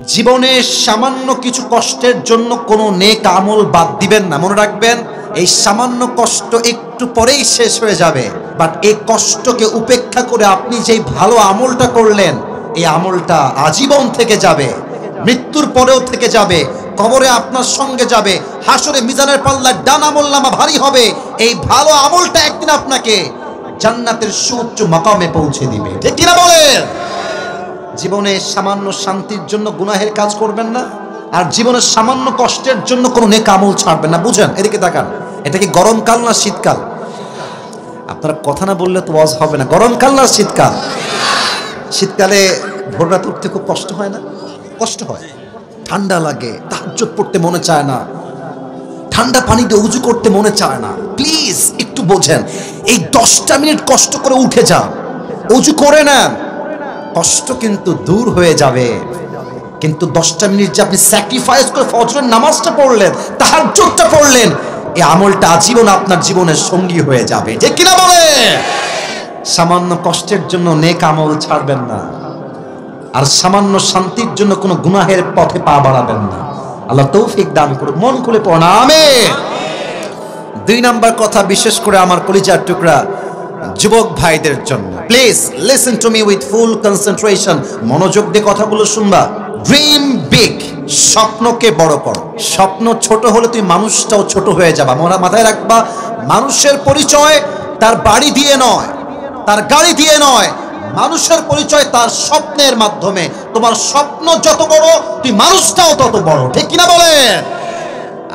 জীবনে সামান্য কিছু কষ্টের জন্য কোনো নেক আমল বাদ দিবেন না। মনে রাখবেন, এই সামান্য কষ্ট একটু পরেই শেষ হয়ে যাবে, বাট এই কষ্টকে উপেক্ষা করে আপনি যেই ভালো আমলটা করলেন, এই আমলটা আজীবন থেকে যাবে, মৃত্যুর পরেও থেকে যাবে, কবরে আপনার সঙ্গে যাবে, হাসরে মিজানের পাল্লায় ডান আমলনামা ভারী হবে। এই ভালো আমলটা একদিন আপনাকে জান্নাতের সুউচ্চ মাকামে পৌঁছে দিবে। ঠিক কিনা বলেন? জীবনে সামান্য শান্তির জন্য গুনাহের কাজ করবেন না, আর জীবনের সামান্য কষ্টের জন্য কোনো নেক আমল ছাড়বেন না। বুঝেন? এদিকে তাকান। এটা কি গরমকাল না শীতকাল? আপনারা কথা না বললে তো ওয়াজ হবে না। গরমকাল না শীতকাল? শীতকালে ভোর রাতে উঠতে খুব কষ্ট হয় না? কষ্ট হয়, ঠান্ডা লাগে, তাহাজ্জুদ পড়তে মনে চায় না, ঠান্ডা পানি দিয়ে উজু করতে মনে চায় না। প্লিজ একটু বোঝেন, এই 10টা মিনিট কষ্ট করে উঠে যান, উজু করে নেন, কষ্ট কিন্তু দূর হয়ে যাবে। কিন্তু 10টা মিনিট যে আপনি স্যাক্রিফাইস করে ফজরের নামাজটা পড়লেন, তাহাজ্জুদটা পড়লেন, এই আমলটা আজীবন আপনার জীবনের সঙ্গী হয়ে যাবে। ঠিক কিনা বলে? সামান্য কষ্টের জন্য নেক আমল ছাড়বেন না, আর সামান্য শান্তির জন্য কোনো গুনাহের পথে পা বাড়াবেন না। আল্লাহ তৌফিক দান করুন। মন খুলে পড়ুন আমিন। 2 নাম্বার কথা, বিশেষ করে আমার কলিজার টুকরা যুবক ভাইদের জন্য, please listen to me with full concentration. মনোযোগ দিয়ে কথাগুলো শুনবা। ড্রিম বিগ, স্বপ্নকে বড় করো। স্বপ্ন ছোট হলে তুই মানুষটাও ছোট হয়ে যাবা। মাথায় রাখবা, মানুষের পরিচয় তার বাড়ি দিয়ে নয়, তার গাড়ি দিয়ে নয়, মানুষের পরিচয় তার স্বপ্নের মাধ্যমে। তোমার স্বপ্ন যত বড়, তুই মানুষটাও তত বড়। ঠিক কিনা বলে?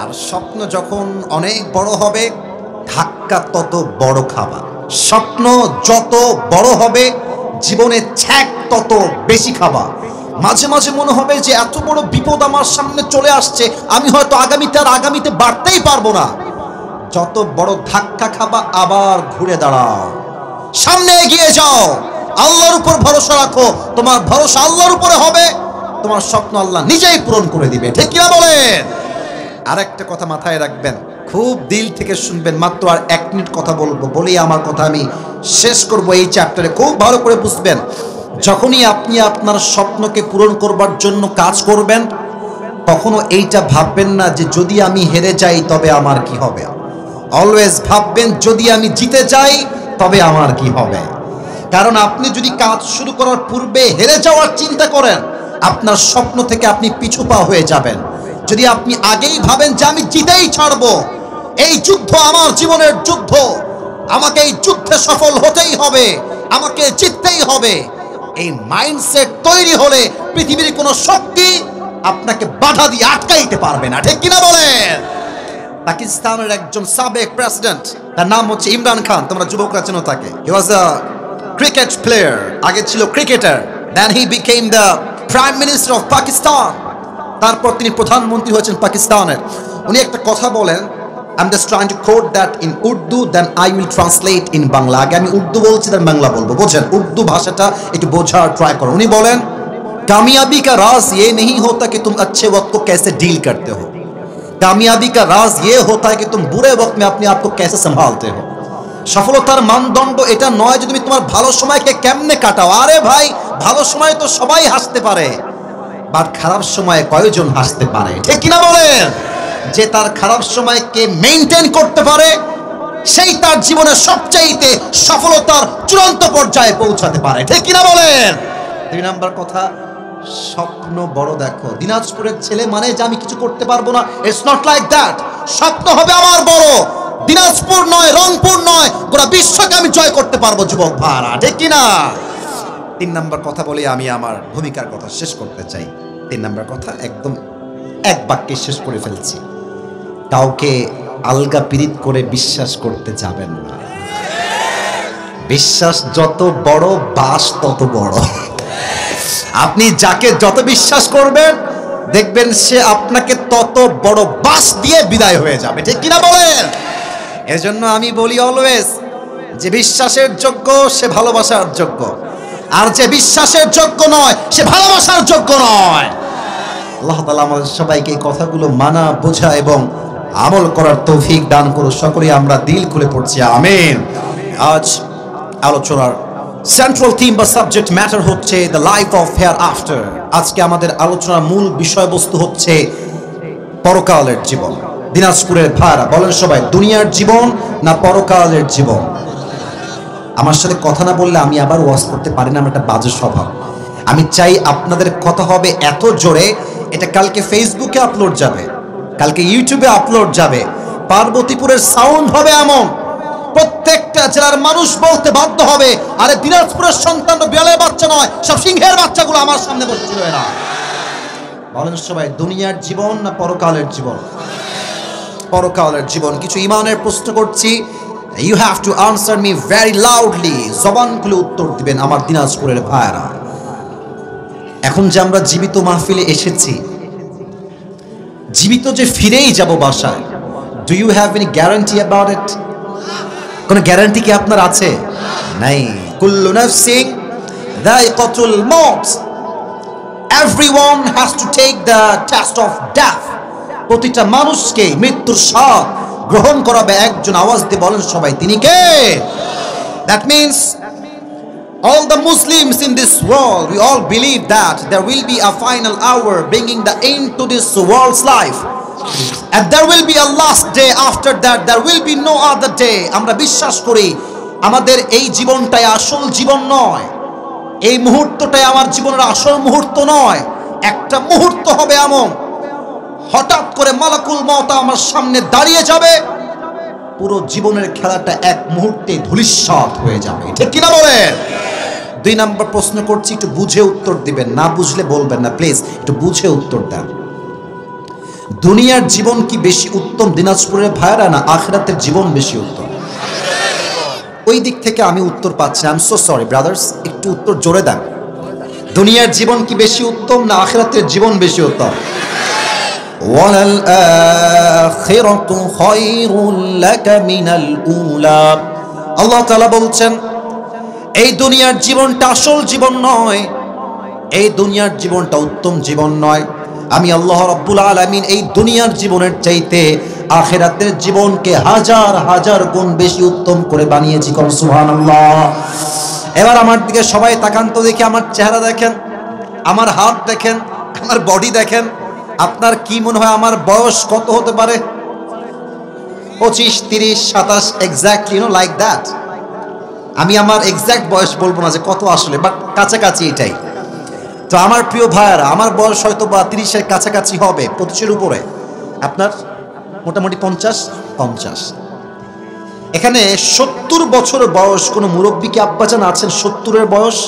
আর স্বপ্ন যখন অনেক বড় হবে, ধাক্কা তত বড় খাবা। স্বপ্ন যত বড় হবে, জীবনে ছ্যাক তত বেশি খাবা। মাঝে মাঝে মনে হবে যে এত বড় বিপদ আমার সামনে চলে আসছে, আমি হয়তো আগামীতে বাড়তেই পারবো না। যত বড় ধাক্কা খাবা, আবার ঘুরে দাঁড়াও, সামনে এগিয়ে যাও, আল্লাহর উপর ভরসা রাখো। তোমার ভরসা আল্লাহর উপরে হবে, তোমার স্বপ্ন আল্লাহ নিজেই পূরণ করে দিবে। ঠিক কিনা বলেন? আরেকটা কথা মাথায় রাখবেন, খুব দিল থেকে শুনবেন। মাত্র আর 1 মিনিট কথা বলবো, বলেই আমার কথা আমি শেষ করব। এই চ্যাপ্টারে খুব ভালো করে বুঝবেন, যখনই আপনি আপনার স্বপ্নকে পূরণ করবার জন্য কাজ করবেন, কখনো এইটা ভাববেন না যে যদি আমি হেরে যাই তবে আমার কি হবে। অলওয়েজ ভাববেন, যদি আমি জিতে যাই তবে আমার কি হবে। কারণ আপনি যদি কাজ শুরু করার পূর্বে হেরে যাওয়ার চিন্তা করেন, আপনার স্বপ্ন থেকে আপনি পিছু পা হয়ে যাবেন। যদি আপনি আগেই ভাবেন যে আমি জিতেই ছাড়বো, এই যুদ্ধ আমার জীবনের যুদ্ধ, আমাকে এই যুদ্ধে সফল হতেই হবে, আমাকে জিততেই হবে, এই মাইন্ডসেট তৈরি হলে পৃথিবীর কোনো শক্তি আপনাকে বাধা দিয়ে আটকাইতে পারবে না। ঠিক কিনা বলেন? পাকিস্তানের একজন সাবেক প্রেসিডেন্ট, তার নাম হচ্ছে ইমরান খান। তোমরা যুবকরা চেনো তাকে। হি ওয়াজ আ ক্রিকেট প্লেয়ার, আগে ছিল cricketer, then he became the prime minister of Pakistan. তারপর তিনি প্রধানমন্ত্রী হয়েছেন পাকিস্তানের। উনি একটা কথা বলেন, I'm just trying to quote that in Urdu, then I will translate in Bangla. আগে আমি উর্দু বলছি, তার বাংলা বলবো। বোঝেন? উর্দু ভাষাটা একটু বোঝার ট্রাই করো। উনি বলেন, कामयाबी का राज ये नहीं होता कि तुम अच्छे वक्त को कैसे डील करते हो, कामयाबी का राज ये होता है कि तुम बुरे वक्त में अपने आप को कैसे संभालते हो। সফলতার মানদণ্ড এটা নয় যে তুমি তোমার ভালো সময়কে কেমনে কাটাও। আরে ভাই, ভালো সময় তো সবাই হাসতে পারে, বাট খারাপ সময়ে কয়জন হাসতে পারে? ঠিক কিনা বলেন? যে তার খারাপ সময়কে মেইনটেইন করতে পারে, সেই তার জীবনের সবচাইতে সফলতার চূড়ান্ত পর্যায়ে পৌঁছাতে পারে। ঠিক কিনা বলেন? 2 নাম্বার কথা, স্বপ্ন বড় দেখো। দিনাজপুরের ছেলে মানে যে আমি কিছু করতে পারবো না, ইটস নট লাইক দ্যাট। স্বপ্ন হবে আমার বড়, দিনাজপুর নয়, রংপুর নয়, গোটা বিশ্বকে আমি জয় করতে পারবো যুবক ভাইরা। ঠিক কিনা? 3 নাম্বার কথা বলে আমি আমার ভূমিকার কথা শেষ করতে চাই। 3 নাম্বার কথা একদম এক বাক্যে শেষ করে ফেলছি। কাউকে আলগা পিরিত করে বিশ্বাস করতে যাবেন না। বিশ্বাস যত বড়, বাস তত বড়। আপনি যাকে যত বিশ্বাস করবেন, দেখবেন সে আপনাকে তত বড় বাস দিয়ে বিদায় হয়ে যাবে। ঠিক কিনা বলেন? এজন্য আমি বলি অলওয়েজ, যে বিশ্বাসের যোগ্য সে ভালোবাসার যোগ্য, আর যে বিশ্বাসের যোগ্য নয় সে ভালোবাসার যোগ্য নয়। আল্লাহ তাআলা আমাদের সবাইকে এই কথাগুলো মানা, বোঝা এবং আমল করার তৌফিক দান করুন। সকলেই আমরা দিল খুলে পড়ছি আমিন। আজ আলোচনার সেন্ট্রাল থিম বা সাবজেক্ট ম্যাটার হচ্ছে the life of hair after. আজকে আমাদের আলোচনার মূল বিষয়বস্তু হচ্ছে পরকালের জীবন। দিনাজপুরের ভাইরা বলেন সবাই, দুনিয়ার জীবন না পরকালের জীবন? আমার সাথে কথা না বললে আমি আবার ওয়াজ করতে পারি না, আমার একটা বাজে স্বভাব। আমি চাই আপনাদের কথা হবে এত জোরে, এটা কালকে ফেসবুকে আপলোড যাবে, কালকে ইউটিউবে আপলোড যাবে, পার্বতীপুরের সাউন্ড হবে এমন, প্রত্যেকটা জেলার মানুষ বলতে বাধ্য হবে, আরে দিনাজপুরের সন্তান বিড়ালের বাচ্চা নয়, সব সিংহের বাচ্চাগুলো আমার সামনে বসছিল। এরা বলেন সবাই, দুনিয়ার জীবন না পরকালের জীবন? পরকালের জীবন। কিছু ইমানের প্রশ্ন করছি, you have to answer me very loudly, জবান খুলে উত্তর দিবেন আমার দিনাজপুরের ভাইরা। এখন যে আমরা জীবিত মাহফিলে এসেছি, জীবিত যে ফিরেই যাব বাসায়, do you have any guarantee about it? কোন গ্যারান্টি কি আপনার আছে? নাই। কুল্লু নাফসিন যায়িকাতুল মাউত, everyone has to take the test of death. প্রতিটা মানুষকে মৃত্যুর স্বাদ গ্রহণ করাবে একজন। আওয়াজ দিয়ে বলেন সবাই, তিনি কে? That means all the Muslims in this world, we all believe that there will be a final hour bringing the end to this world's life, and there will be a last day. After that there will be no other day. আমরা বিশ্বাস করি আমাদের এই জীবনটাই আসল জীবন নয়, এই মুহূর্তটাই আমার জীবনের আসল মুহূর্ত নয়। একটা মুহূর্ত হবে এমন, হঠাৎ করে মালাকুল মওত আমার সামনে দাঁড়িয়ে যাবে, পুরো জীবনের খেলাটা এক মুহূর্তে ধূলিসাৎ হয়ে যাবে। ঠিক কিনা বলেন? 2 নম্বর প্রশ্ন করছি, একটু বুঝে উত্তর দিবেন, না বুঝলে বলবেন না প্লিজ, একটু বুঝে উত্তর দেন। দুনিয়ার জীবন কি বেশি উত্তম দিনাজপুরের ভাইরা, না আখিরাতের জীবন বেশি উত্তম? ওই দিক থেকে আমি উত্তর পাচ্ছি, I am so sorry brothers, একটু উত্তর জোরে দেন। দুনিয়ার জীবন কি বেশি উত্তম না আখিরাতের জীবন বেশি উত্তম? ওয়ালাল আখিরাতু খায়রুল লাকা মিনাল উলা। আল্লাহ তাআলা বলছেন, এই দুনিয়ার জীবনটা আসল জীবন নয়, এই দুনিয়ার জীবনটা উত্তম জীবন নয়। আমি আল্লাহ রাব্বুল আলামিন এই দুনিয়ার জীবনের চাইতে আখিরাতের জীবনকে হাজার হাজার গুণ বেশি উত্তম করে বানিয়েছি। কোন সুবহানাল্লাহ। এবার আমার দিকে সবাই তাকান তো দেখি, আমার চেহারা দেখেন, আমার হাত দেখেন, আমার বডি দেখেন। আপনার কি মনে হয় আমার বয়স কত হতে পারে? 25, 30, 27, exactly, you know, like that. আমি আমার এক্স্যাক্ট বয়স বলবো না যে কত আসলে, বাট কাছাকাছি এটাই। তো আমার প্রিয় ভাইয়ারা, আমার বয়স হয়তো বা 30-এর কাছাকাছি হবে, 25-এর উপরে। আপনার মোটামুটি 50। এখানে 70 বছর বয়স কোনো মুরব্বী কি আব্বাজান আছেন? 70-এর বয়স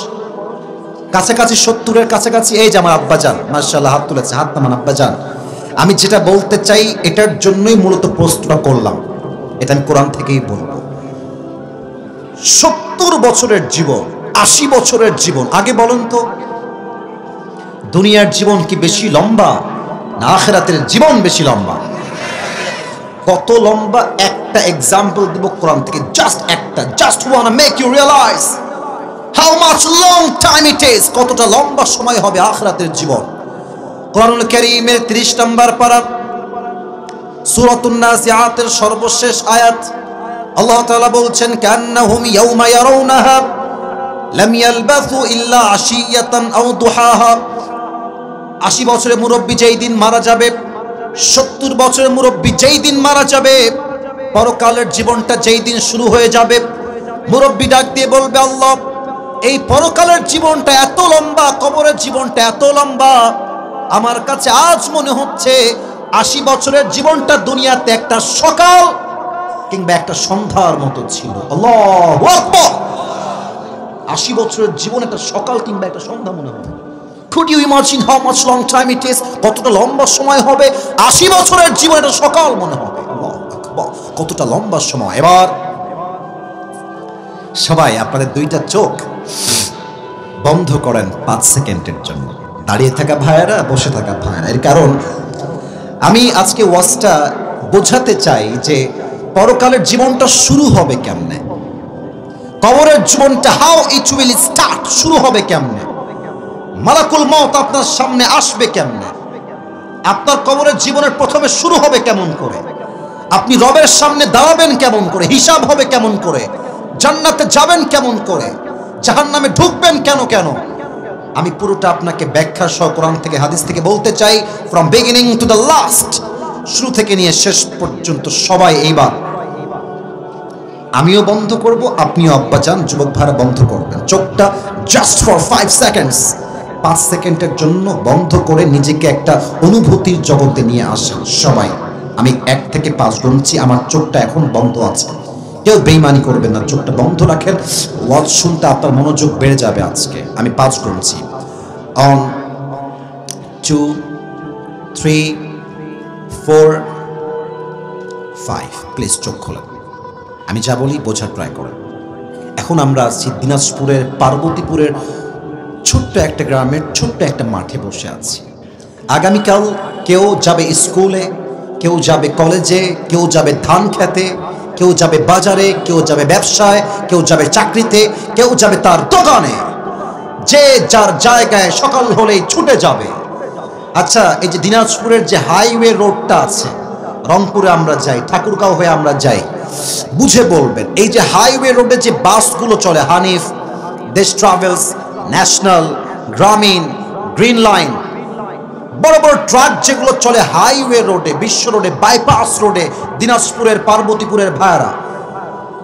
কাছাকাছি, 70-এর কাছাকাছি। এই যে আমার আব্বাজান, মাশাআল্লাহ, হাত তুলেছে, হাত নামান আব্বাজান। আমি যেটা বলতে চাই এটার জন্যই মূলত প্রশ্নটা করলাম, এটা আমি কোরআন থেকেই বলবো। 70 বছরের জীবন, 80 বছরের জীবন, আগে বলুন তো দুনিয়ার জীবন কি বেশি লম্বা না আখিরাতের জীবন বেশি লম্বা? কত লম্বা একটা এক্সাম্পল দিব কোরআন থেকে, জাস্ট একটা, just want to make you realise how much long time it is. কতটা লম্বা সময় হবে আখিরাতের জীবন। কোরআনুল কারীমের 30 নম্বর পারা, সূরাতুন নাজিআতের সর্বশেষ আয়াত, আল্লাহ তাআলা বলছেন, কান্নাহুম ইয়াওমা ইয়ারাউনাহা লাম ইয়ালবাসু ইল্লা আশিয়াতান আও দুহাহা। 80 বছরের মুরব্বী যেই দিন মারা যাবে, 70 বছরের মুরব্বী যেই দিন মারা যাবে, পরকালের জীবনটা যেই দিন শুরু হয়ে যাবে, মুরব্বী ডাক দিয়ে বলবে, আল্লাহ, এই পরকালের জীবনটা এত লম্বা, কবরের জীবনটা এত লম্বা, আমার কাছে আজ মনে হচ্ছে 80 বছরের জীবনটা দুনিয়াতে একটা সকাল কিংবা একটা সন্ধ্যার মতো ছিল। আল্লাহু আকবার। 80 বছরের জীবন একটা সকাল কিংবা একটা সন্ধ্যা মনে হবে। Could you imagine how much long time it is? কতটা লম্বা সময় হবে? 80 বছরের জীবন একটা সকাল মনে হবে। আল্লাহু আকবার, কতটা লম্বা সময়। এবার সবাই আপনাদের 2টা চোখ বন্ধ করেন 5 সেকেন্ডের জন্য। দাঁড়িয়ে থাকা ভাইয়েরা, বসে থাকা ভাইয়েরা, এর কারণ আমি আজকে ওয়াজটা বোঝাতে চাই যে পরকালের জীবনটা শুরু হবে কেমনে, কবরের জীবনটা হাউ ইট উইল স্টার্ট, শুরু হবে কেমনে, মালাকুল মওত আপনার সামনে আসবে কেমনে, আপনার কবরের জীবনের প্রথমে শুরু হবে কেমন করে, আপনি রবের সামনে দাঁড়াবেন কেমন করে, হিসাব হবে কেমন করে, জান্নাতে যাবেন কেমন করে, জাহান্নামে ঢুকবেন কেন কেন? আমি পুরোটা আপনাকে ব্যাখ্যা সহ কোরআন থেকে হাদিস থেকে বলতে চাই, from beginning to the last, শুরু থেকে নিয়ে শেষ পর্যন্ত সবাই। এইবার আমিও বন্ধ করব, আপনিও আব্বাজান যুবক ভাইরা বন্ধ করবেন চোখটা, জাস্ট ফর 5 সেকেন্ডস, 5 সেকেন্ডের জন্য বন্ধ করে নিজেকে একটা অনুভূতির জগতে নিয়ে আসেন সবাই। আমি 1 থেকে 5 গুনছি, আমার চোখটা এখন বন্ধ আছে, কেউ বেইমানি করবেন না, চোখটা বন্ধ রাখেন। ওয়াজ শুনতে আপনার মনোযোগ বেড়ে যাবে আজকে। আমি 5 গুনছি, 1 2 3 4 5। প্লিজ চোখ খোলেন, আমি যা বলি বোঝার ট্রাই করেন। এখন আমরা আছি দিনাজপুরের পার্বতীপুরের ছোট্ট একটা গ্রামের ছোট্ট একটা মাঠে বসে আছি। আগামীকাল কেউ যাবে স্কুলে, কেউ যাবে কলেজে, কেউ যাবে ধান খেতে, কেউ যাবে বাজারে, কেউ যাবে ব্যবসায়, কেউ যাবে চাকরিতে, কেউ যাবে তার দোকানে, যে যার জায়গায় সকাল হলেই ছুটে যাবে। আচ্ছা, এই যে দিনাজপুরের যে হাইওয়ে রোডটা আছে, রংপুরে আমরা যাই, ঠাকুরগাঁও হয়ে আমরা যাই, বুঝে বলবেন, এই যে হাইওয়ে রোডে যে বাসগুলো চলে, হানিফ, দেশ ট্রাভেলস, ন্যাশনাল, গ্রামীণ, গ্রিন লাইন, বড় বড় ট্রাক যেগুলো চলে হাইওয়ে রোডে, বিশ্ব রোডে, বাইপাস রোডে, দিনাজপুরের পার্বতীপুরের ভাইরা,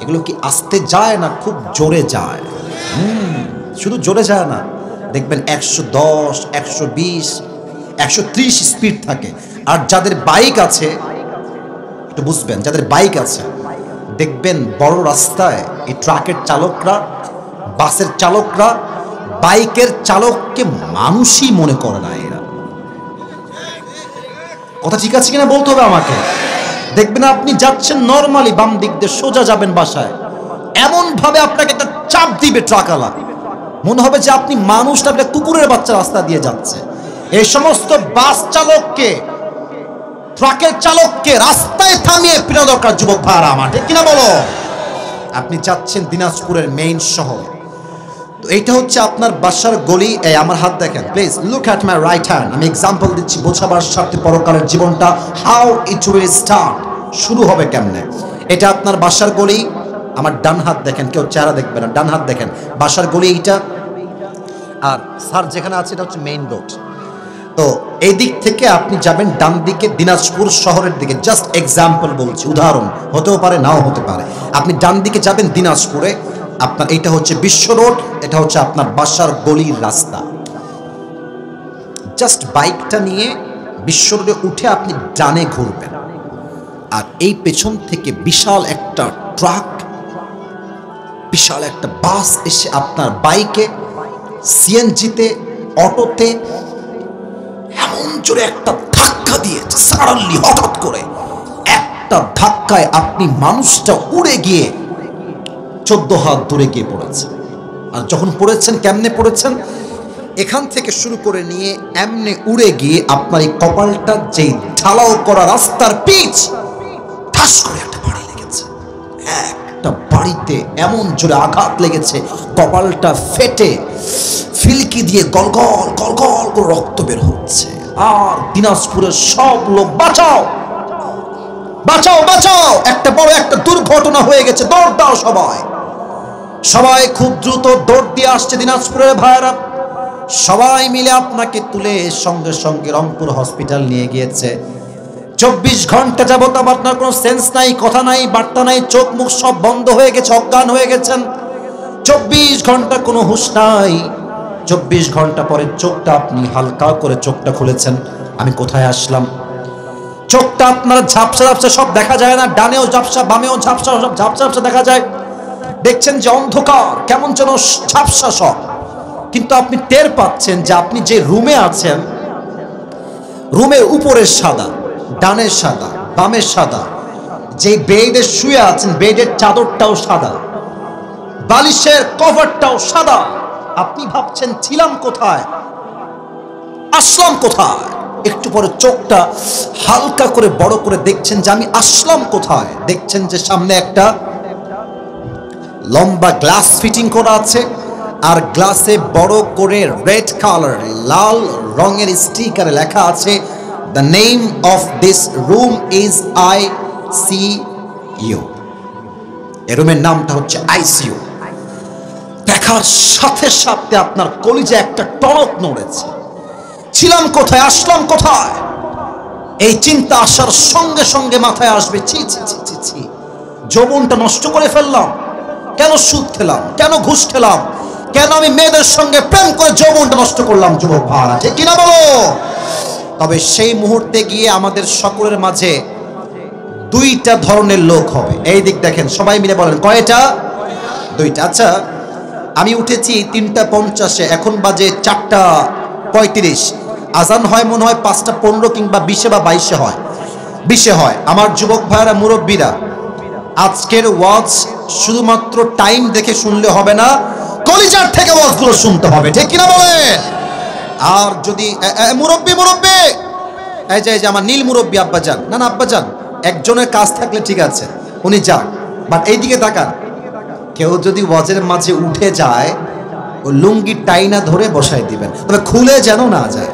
এগুলো কি আস্তে যায় না খুব জোরে যায়? শুধু জোরে যায় না, দেখবেন 110, 120, 130 স্পিড থাকে। আর যাদের বাইক আছে, একটু বুঝবেন, যাদের বাইক আছে দেখবেন বড় রাস্তায় এই ট্রাকের চালকরা, বাসের চালকরা বাইকের চালককে মানুষই মনে করে না। এরা কথা ঠিক আছে কিনা বলতে হবে আমাকে। দেখবেন আপনি যাচ্ছেন নরমালি বাম দিক দিয়ে সোজা যাবেন বাসায়, এমন ভাবে আপনাকে একটা চাপ দিবে ট্রাকওয়ালা, মনে হবে যে আপনি মানুষটা একটা কুকুরের বাচ্চা রাস্তা দিয়ে যাচ্ছে। এই সমস্ত বাস চালককে, ট্রাকের চালককে রাস্তায় থামিয়ে পিটা দরকার যুবক ভাইরা আমার, ঠিক কিনা বলো? আপনি যাচ্ছেন দিনাজপুরের মেইন শহর, তো এইটা হচ্ছে আপনার বাসার গলি। এই আমার হাত দেখেন please, look at my right hand. আমি এক্সাম্পল দিচ্ছি বোঝাবার স্বার্থে পরকালের জীবনটা, হাউ ইট উইল স্টার্ট, শুরু হবে কেমনে। এটা আপনার বাসার গলি, আমার ডান হাত দেখেন, কেউ চেহারা দেখবে না, ডান হাত দেখেন, বাসার গলি এইটা, আর স্যার যেখানে আছে এটা হচ্ছে মেইন রোড। তো এই দিক থেকে আপনি যাবেন ডান দিকে দিনাজপুর শহরের দিকে, জাস্ট এক্সাম্পল বলছি, উদাহরণ হতেও পারে নাও হতে পারে। আপনি ডান দিকে যাবেন দিনাজপুরে, আপনার এটা হচ্ছে বিশ্ব রোড, এটা হচ্ছে আপনার বাসার গলির রাস্তা। জাস্ট বাইকটা নিয়ে বিশ্ব রোডে উঠে আপনি ডানে ঘুরবেন, আর এই পেছন থেকে বিশাল একটা ট্রাক, বিশাল একটা বাস এসে আপনার বাইকে, সিএনজিতে, অটোতে এমন জোরে একটা ধাক্কা দিয়েছে, সাডেনলি হঠাৎ করে একটা ধাক্কায় আপনি মানুষটা উড়ে গিয়ে 14 হাত দূরে গিয়ে পড়েছে। আর যখন পড়েছেন, কেমনে পড়েছেন, এখান থেকে শুরু করে নিয়ে এমনে উড়ে গিয়ে আপনার এই কপালটা, যেই ঢালাও করা রাস্তার পিচ, ঠাস করে একটা বাড়ি লেগেছে। একটা বাড়িতে এমন জোরে আঘাত লেগেছে, কপালটা ফেটে ফিলকি দিয়ে গলগল গলগল করে রক্ত বের হচ্ছে। আর দিনাজপুরের সব লোক বাঁচাও বাঁচাও বাঁচাও, একটা বড় একটা দুর্ঘটনা হয়ে গেছে, দৌড় দাও সবাই। সবাই খুব দ্রুত দৌড় দিয়ে আসছে দিনাজপুরের ভাইরা, সবাই মিলে আপনাকে তুলে সঙ্গে সঙ্গে রংপুর হসপিটাল নিয়ে গিয়েছে। 24 ঘন্টা যাবত আপনার কোনো সেন্স নাই, কথা নাই, বার্তা নাই, চোখ মুখ সব বন্ধ হয়ে গেছে, অজ্ঞান হয়ে গেছেন। 24 ঘন্টা কোনো হুঁশ নাই। 24 ঘন্টা পরে চোখটা আপনি হালকা করে চোখটা খুলেছেন। আমি কোথায় আসলাম? চোখটা আপনার ঝাপসা ঝাপসা, সব দেখা যায় না, ডানেও ঝাপসা বামেও ঝাপসা, সব ঝাপসা ঝাপসা দেখা যায়। দেখছেন যে অন্ধকার, কেমন যেন ঝাপসা সব, কিন্তু আপনি টের পাচ্ছেন যে আপনি যে রুমে আছেন, রুমের উপরের সাদা, ডানের সাদা, বামের সাদা, যে বেডে শুয়ে আছেন বেডের চাদরটাও সাদা, বালিশের কভারটাও সাদা। আপনি ভাবছেন ছিলাম কোথায়, আসলাম কোথায়? একটু পরে চোখটা হালকা করে বড় করে দেখছেন যে আমি আসলাম কোথায়। দেখছেন যে সামনে একটা লম্বা গ্লাস ফিটিং করা আছে, আর গ্লাসে বড় করে রেড কালার, লাল রঙের স্টিকারে লেখা আছে, the name of this room is ICU। এই রুমের নামটা হচ্ছে ICU। দেখা দেখার সাথে সাথে আপনার কলিজা একটা টনক নড়েছে, ছিলাম কোথায়, আসলাম কোথায়, এই চিন্তা আসার সঙ্গে সঙ্গে মাথায় আসবে ছি ছি ছি ছি ছি, যৌবনটা নষ্ট করে ফেললাম, কেন সুদ খেলাম, কেন ঘুষ খেলাম, কেন আমি মেয়েদের সঙ্গে প্রেম করে যৌবনটা নষ্ট করলাম। যুবক ভাইরা ঠিক কিনা বলো? তবে সেই মুহূর্তে গিয়ে আমাদের সকলের মাঝে দুইটা ধরনের লোক হবে। এই দিক দেখেন, সবাই মিলে বলেন কয়টা? দুইটা। আচ্ছা, আমি উঠেছি 3:50, এখন বাজে 4:35, আজান হয় মনে হয় 5:15 কিংবা 20 বা 22 হয়, 20 হয়। আমার যুবক ভাইরা, মুরব্বীরা, আজকের ওয়াজ শুধুমাত্র টাইম দেখে শুনলে হবে না, কলিজার থেকে ওয়াজগুলো শুনতে হবে, ঠিক কিনা বলেন? আর যদি মুরব্বী এই যে আমার নীল মুরব্বী আব্বাজান, না না আব্বাজান, একজনের কাজ থাকলে ঠিক আছে, উনি যান, বাট এইদিকে তাকান, কেউ যদি ওয়াজের মাঝে উঠে যায় ও লুঙ্গি টাইনা ধরে বসাই দিবেন, তবে খুলে যেন না যায়,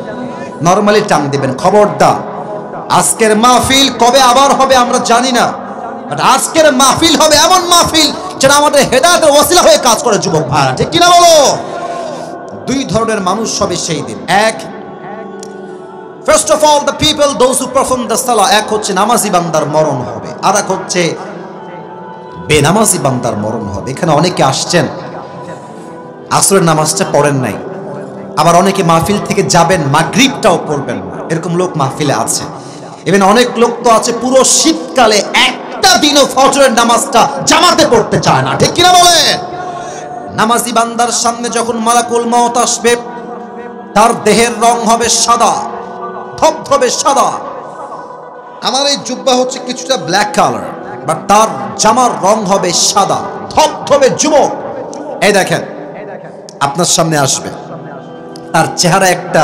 নরমালি টান দিবেন। খবরদার, আজকের মাহফিল কবে আবার হবে আমরা জানি না, বাট আজকের মাহফিল হবে এমন মাহফিল যেটা আমাদের হেদায়েতের ওসিলা হয়ে কাজ করে। যুবক ভাইরা ঠিক কিনা বলো? দুই ধরনের মানুষ হবে সেই দিন। এক, first of all the people those who perform the সালাহ, এক হচ্ছে নামাজি বান্দার মরণ হবে, আর এক হচ্ছে বেনামাজি বান্দার মরণ হবে। এখানে অনেকে আসছেন আসরের নামাজটা পড়েন নাই, আবার অনেকে মাহফিল থেকে যাবেন মাগরিবটাও পড়বেন না, এরকম লোক মাহফিলে আছে। ইভেন অনেক লোক তো আছে পুরো শীতকালে একটা দিনও ফজরের নামাজটা জামাতে পড়তে চায় না, ঠিক কিনা বলে? নামাজি বান্দার সামনে যখন মালাকুল মউত আসবে, তার দেহের রং হবে সাদা, ধবধবে সাদা। আমার এই জুব্বা হচ্ছে কিছুটা ব্ল্যাক কালার, বাট তার জামার রং হবে সাদা ধবধবে। যুবক, এই দেখেন আপনার সামনে আসবে, তার চেহারা একটা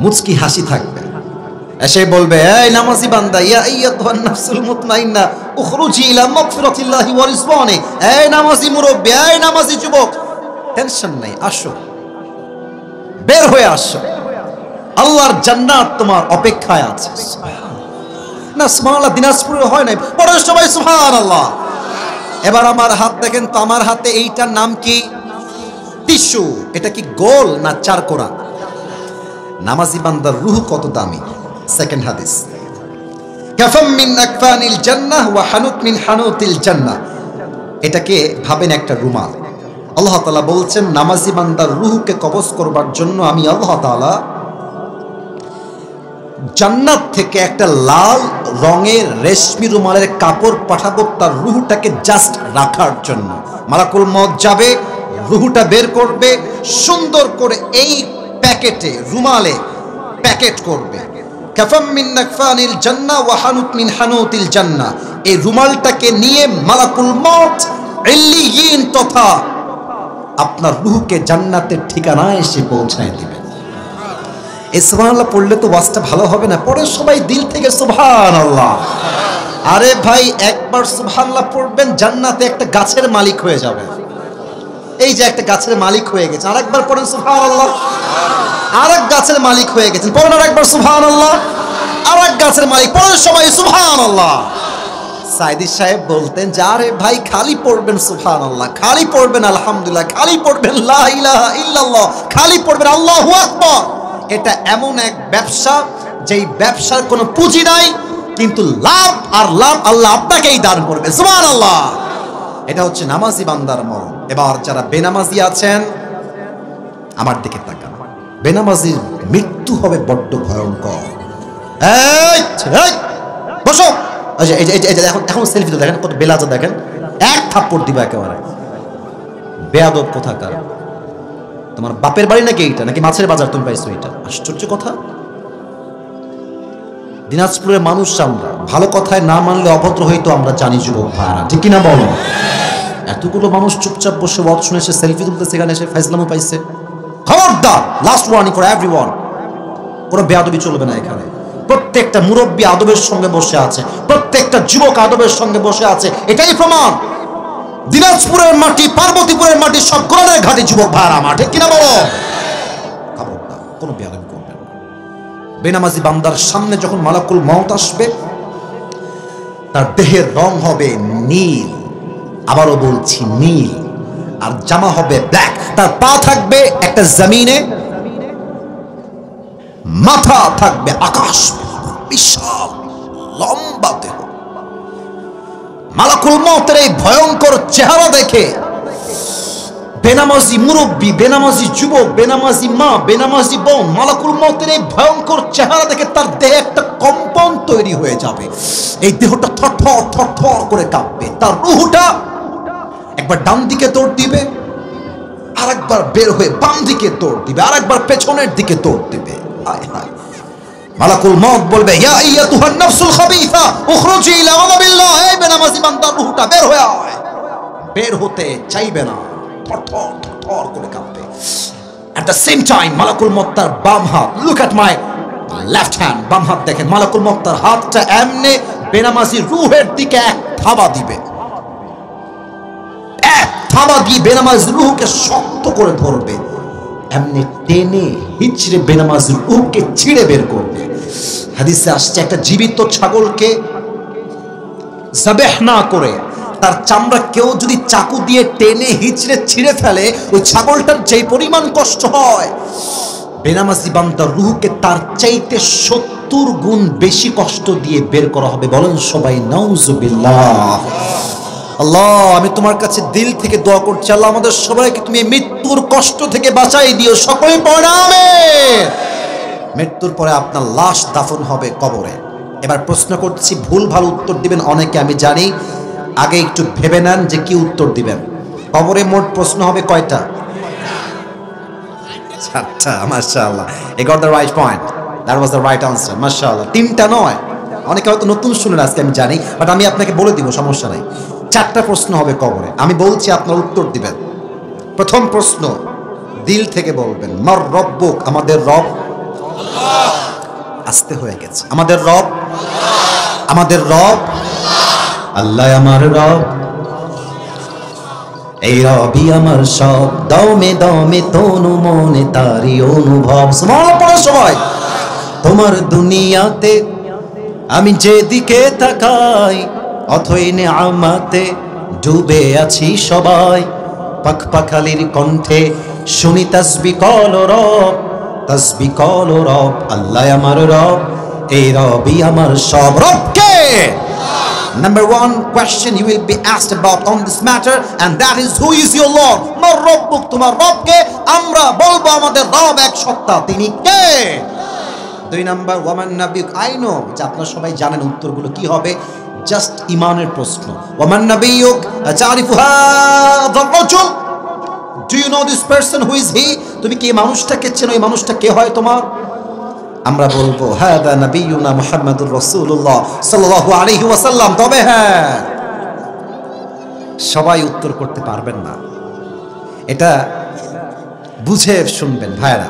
মুচকি হাসি থাকবে, এসে বলবে, এই নামাজি বান্দা, ইয়া আইয়াতুহান নাফসুল মুতমাইন্না উখরুজি ইলা মাগফিরাতিল্লাহি ওয়া রিজওয়ানি, এই নামাজি মুরব্বি, এই নামাজি যুবক, টেনশন নাই, আসো, বের হয়ে আসো, আল্লাহর জান্নাত তোমার অপেক্ষায় আছে। না সুবহানাল্লাহ, দিনাজপুরে হয় নাই, পরে সবাই সুবহানাল্লাহ। এবার আমার হাত দেখেন তো, আমার হাতে এইটার নাম কি? টিস্যু। এটা কি গোল না চারকোনা? নামাজি বান্দার রূহ কত দামি। সেকেন্ড হাদিস, কাফাম মিন আকফানিল জান্নাহ ওয়া হানুত মিন হানুতিল জান্নাহ, এটাকে ভাবেন একটা রুমাল। আল্লাহ তাআলা বলছেন, নামাজি বান্দার রূহকে কবজ করবার জন্য আমি আল্লাহ তাআলা জান্নাত থেকে একটা লাল রঙের রেশমি রুমালের কাপড় পাঠাবো তার রূহটাকে জাস্ট রাখার জন্য। মালাকুল মউত যাবে, রূহটা বের করবে, সুন্দর করে এই প্যাকেটে, রুমালে প্যাকেট করবে। কাফাম মিন আকফানিল জান্নাহ ওয়া হানুত মিন হানুতিল জান্নাহ, এই রুমালটাকে নিয়ে মালাকুল মউত ইল্লিয়িন তথা আপনার রূহকে জান্নাতের ঠিকানায় এসে পৌঁছায় দিবেন। এই সুবহানাল্লাহ পড়লে তো ওয়াজটা ভালো হবে না, পরে সবাই দিল থেকে সুবহানাল্লাহ। আরে ভাই, একবার সুবহানাল্লাহ পড়বেন, জান্নাতে একটা গাছের মালিক হয়ে যাবে। এই যে একটা গাছের মালিক হয়ে গেছে, আরেকবার পড়েন সুবহানাল্লাহ, আরেক গাছের মালিক হয়ে গেছেন, পড়েন আরেকবার সুবহানাল্লাহ, আরেক গাছের মালিক, পড়েন সবাই সুবহানাল্লাহ। সাইদি সাহেব বলতেন যে, আরে ভাই খালি পড়বেন সুবহানাল্লাহ, খালি পড়বেন আলহামদুলিল্লাহ, খালি পড়বেন লা ইলাহা ইল্লাল্লাহ, খালি পড়বেন আল্লাহু আকবার। এটা এমন এক ব্যবসা, যেই ব্যবসার কোনো পুঁজি নাই, কিন্তু লাভ আর লাভ আল্লাহ আপনাকেই দান করবে। সুবহানাল্লাহ। এটা হচ্ছে নামাজি বান্দার মরণ। এবার যারা বেনামাজি আছেন আমার দিকে তাকান, বেনামাজির মৃত্যু হবে বড্ড ভয়ঙ্কর। এই বসো, এখন সেলফি তো দেখেন, কত বেলাজা দেখেন, এক থাপ্পড় দিবা একেবারে। বেয়াদব কোথাকার, তোমার বাপের বাড়ি নাকি এইটা, নাকি মাছের বাজার তুমি পাইছো এটা? আশ্চর্য কথা। দিনাজপুরের মানুষ আমরা, ভালো কথায় না মানলে অভদ্র হইতো আমরা জানি যুবক ভাইরা, ঠিক কিনা বলো? এতগুলো মানুষ চুপচাপ বসে ওয়াজ শুনে এসে সেলফি তুলতে, সেখানে এসে ফাইজলামও পাইছে। খবরদার, লাস্ট ওয়ার্নিং ফর এভরিওয়ান, কোনো বেয়াদবি চলবে না এখানে। প্রত্যেকটা মুরব্বী আদবের সঙ্গে বসে আছে, প্রত্যেকটা যুবক আদবের সঙ্গে বসে আছে, এটাই প্রমাণ। দিনাজপুরের মাটি, পার্বতীপুরের মাটি সব কোরআনের ঘাটে যুবক ভাইরা আমার, ঠিক কিনা বলো? খবরদার, কোনো বেয়াদবি করবেন না। বেনামাজি বান্দার সামনে যখন মালাকুল মউত আসবে, তার দেহের রং হবে নীল, আবারও বলছি নীল। আর জামা হবে ব্ল্যাক, তার পা থাকবে একটা জমিনে, মাথা থাকবে আকাশ, বিশাল লম্বা দেহ। মালাকুল মউতের এই ভয়ঙ্কর চেহারা দেখে বেনামাজি মুরব্বী, বেনামাজি যুবক, বেনামাজি মা, বেনামাজি বোন, মালাকুল মউতের এই ভয়ঙ্কর চেহারা দেখে তার দেহে একটা কম্পন তৈরি হয়ে যাবে। এই দেহটা থরথর থরথর করে কাঁপবে। তার রূহটা একবার ডান দিকে দৌড় দিবে, আরেকবার বের হয়ে বাম দিকে দৌড় দিবে, আরেকবার পেছনের দিকে দৌড় দিবে। হায় হায়, মালাকুল মউত বলবে, ইয়া আইয়াতুহান নাফসুল খাবিসা উখরুজি ইলা আযাবিল্লাহ। এই বেনামাজি বান্দার রূহটা বের হয়ে আয়। বের হতে চাইবে না, থরথর থরথর করে কাঁপবে। এট দ্য সেম টাইম মালাকুল মউত তার বাম হাত, look at my left hand, বাম হাত দেখেন, মালাকুল মউত তার হাতটা এমনে বেনামাজি রূহের দিকে এক থাবা দিবে। এক থাবা দিয়ে বেনামাজি রূহকে শক্ত করে ধরবে, এমনি টেনে হিচড়ে বেনামাজি রূহকে ছিঁড়ে বের করবে। হাদিসে আসছে, একটা জীবিত ছাগলকে যাবেহ না করে তার চামড়া কেউ যদি চাকু দিয়ে টেনে হিচড়ে ছিঁড়ে ফেলে, ওই ছাগলটার যে পরিমাণ কষ্ট হয়, বেনামাজি বান্দার রূহকে তার চাইতে 70 গুণ বেশি কষ্ট দিয়ে বের করা হবে। বলেন সবাই নাউজুবিল্লাহ। আল্লাহ, আমি তোমার কাছে দিল থেকে দোয়া করছি, আল্লাহ আমাদের সবাইকে তুমি মৃত্যুর কষ্ট থেকে বাঁচাই দিও। সকলে পড়ে আমিন। মৃত্যুর পরে আপনার লাশ দাফন হবে কবরে। এবার প্রশ্ন করছি, ভুল ভাল উত্তর দিবেন অনেকে আমি জানি, আগে একটু ভেবে নেন যে কি উত্তর দিবেন। কবরে মোট প্রশ্ন হবে কয়টা? 4টা। মাশাআল্লাহ, you got the right point, that was the right answer, মাশাআল্লাহ। 3টা নয়, অনেকে হয়তো নতুন শুনেন আজকে আমি জানি, বাট আমি আপনাকে বলে দিব, সমস্যা নাই। 4টা প্রশ্ন হবে কবরে, আমি বলছি আপনার উত্তর দিবেন। প্রথম প্রশ্ন দিল থেকে বলবেন, মার রব্বুক, আমাদের রব আল্লাহ। আস্তে হয়ে গেছে, আমাদের রব আল্লাহ। আমাদের রব আল্লাহ, আমার রব, এই রবি আমার সব, দমে দমে তনু মনে তারি অনুভব। সুবহানাল্লাহ সবাই। তোমার দুনিয়াতে আমি যেদিকে তাকাই, অথই নেয়ামতে ডুবে আছি সবাই। পাখ পাখালির কণ্ঠে শুনি তাসবিহ কল রব, তাসবিহ কল রব। আল্লাহ আমার রব, এই রবি আমার সব। রবকে Number one question you will be asked about on this matter, and that is, who is your Lord? Mar Rabbuk, তোমার রবকে। আমরা বলবো আমাদের রব এক সত্তা, তিনি কে? 2 নাম্বার, ওয়ামান নাবিয়ুক। আই নো যে আপনারা সবাই জানেন উত্তরগুলো কি হবে, জাস্ট ইমানের প্রশ্ন। ওয়ামান নাবিয়ুক তারিফু হাযা রাজুল, do you know this person, who is he? তুমি কি এই মানুষটাকে চেনো? এই মানুষটা কে হয় তোমার? আমরা বলবো, হাদা নবিয়ুনা মুহাম্মাদুর রাসূলুল্লাহ সাল্লাল্লাহু আলাইহি ওয়াসাল্লাম। তবে হ্যাঁ, সবাই উত্তর করতে পারবেন না, এটা বুঝে শুনবেন ভাইরা,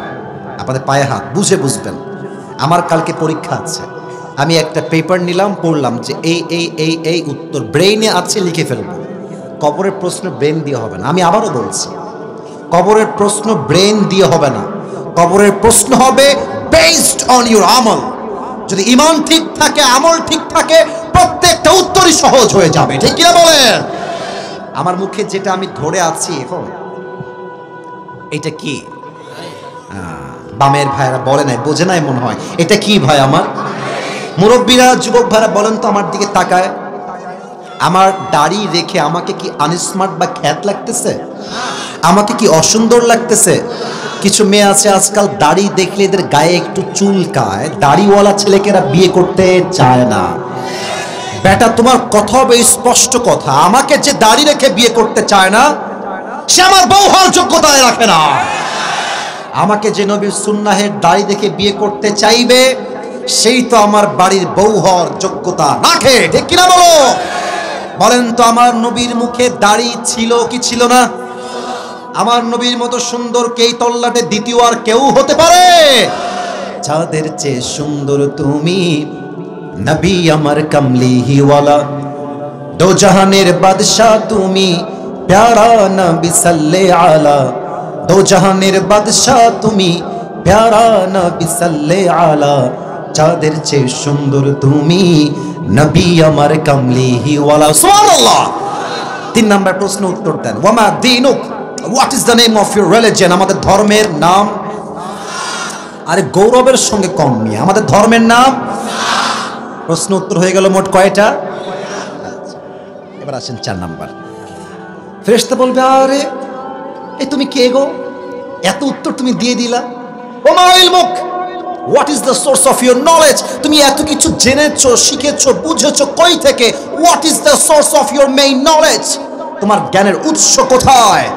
আপনাদের পায়ে হাত, বুঝে বুঝবেন। আমার কালকে পরীক্ষা আছে, আমি একটা পেপার নিলাম, পড়লাম যে এই এই এই এই উত্তর ব্রেইনে আছে, লিখে ফেলবো। কবরের প্রশ্ন ব্রেন দিয়ে হবে না। আমি আবারও বলছি, কবরের প্রশ্ন ব্রেন দিয়ে হবে না, কবরের প্রশ্ন হবে বেসড অন ইউর আমল। যদি ঈমান ঠিক থাকে, আমল ঠিক থাকে, প্রত্যেকটা উত্তরই সহজ হয়ে যাবে। ঠিক কি না বলেন? আমার মুখে যেটা আমি ধরে আছি এখন, এটা কি? বামের ভাইরা বলে নাই, বোঝে নাই মনে হয়, এটা কি ভাই? আমার মুরব্বীরা, যুবক ভাইরা বলেন তো আমার দিকে তাকায়, আমার দাড়ি রেখে আমাকে কি আনস্মার্ট বা খ্যাত লাগতেছে? আমাকে কি অসুন্দর লাগতেছে? কিছু মেয়ে আছে আজকাল দাড়ি দেখলে এদের গায়ে একটু চুলকায়, দাড়িওয়ালা ছেলেকেরা বিয়ে করতে চায় না। বেটা, তোমার কথা হবে স্পষ্ট কথা, আমাকে যে দাড়ি রেখে বিয়ে করতে চায় না, সে আমার বউ হওয়ার যোগ্যতায় রাখে না। আমাকে যে নবীর সুন্নাহের দাড়ি দেখে বিয়ে করতে চাইবে, সেই তো আমার বাড়ির বউ হওয়ার যোগ্যতা রাখে। ঠিক কিনা বলো? বলেন তো, আমার নবীর মুখে দাড়ি ছিল কি ছিল না? আমার নবীর মতো সুন্দর কে এই তল্লাটে দ্বিতীয় আর কেউ হতে পারে? যাদের চেয়ে সুন্দর তুমি, নবী আমার কামলিওয়ালা, দো জাহানের বাদশা তুমি, প্যারা নবী সাল্লে আলা। দো জাহানের বাদশা তুমি, প্যারা নবী সাল্লে আলা। যাদের চেয়ে সুন্দর তুমি, নবী আমার কামলিওয়ালা। সুবহানাল্লাহ। 3 নাম্বার প্রশ্ন উত্তর দেন, ওয়ামা দীনুক, what is the name of your religion? আমাদের ধর্মের নাম। আরে গৌরবের সঙ্গে কম নিয়ে, আমাদের ধর্মের নাম। প্রশ্ন উত্তর হয়ে গেল মোট কয়টা? এবার আসেন 4 নাম্বার। ফেরেশতা বলবে, আরে এই তুমি কে গো, এত উত্তর তুমি দিয়ে দিলা? ওমা ইলমুক, what is the source of your knowledge? তুমি এত কিছু জেনেছো, শিখেছো, বুঝেছো কই থেকে? What is the source of your main knowledge? তোমার জ্ঞানের উৎস কোথায়?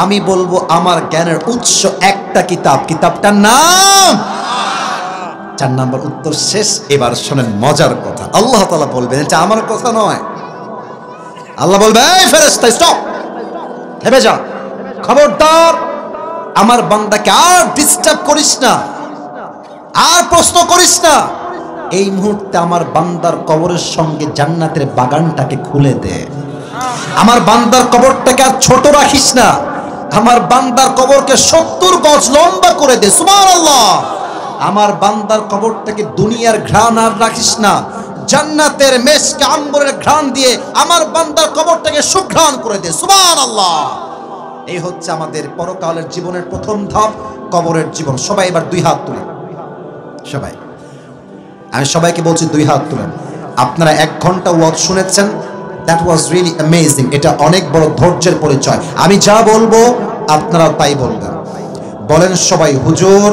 আমি বলবো আমার জ্ঞানের উৎস একটা কিতাব, কিতাবটার নাম। 4 নাম্বার উত্তর শেষ। এবার শোনেন মজার কথা, আল্লাহ তাআলা বলবেন এটা আমার কথা নয়। আল্লাহ বলবে, এই ফেরেশতা স্টপ, থেমে যা, খবরদার আমার বান্দাকে আর ডিস্টার্ব করিস না, আর প্রশ্ন করিস না। এই মুহূর্তে আমার বান্দার কবরের সঙ্গে জান্নাতের বাগানটাকে খুলে দে। আমার বান্দার কবরটাকে আর ছোট রাখিস না, আমার বান্দার কবরকে 70 গজ লম্বা করে দে। সুবহানাল্লাহ। আমার বান্দার কবরটাকে দুনিয়ার ঘ্রাণ আর রাখিস না, জান্নাতের মেশকে আম্বরের ঘ্রাণ দিয়ে আমার বান্দার কবরটাকে সুঘ্রাণ করে দে। সুবহানাল্লাহ। এই হচ্ছে আমাদের পরকালের জীবনের প্রথম ধাপ, কবরের জীবন। সবাই এবার 2 হাত তুলেন, সবাই। আমি সবাইকে বলছি 2 হাত তুলেন। আপনারা 1 ঘন্টা ওয়াজ শুনেছেন, দ্যাট ওয়াজ রিয়েলি অ্যামেজিং। এটা অনেক বড় ধৈর্যের পরিচয়। আমি যা বলবো আপনারা তাই বলবেন। বলেন সবাই হুজুর।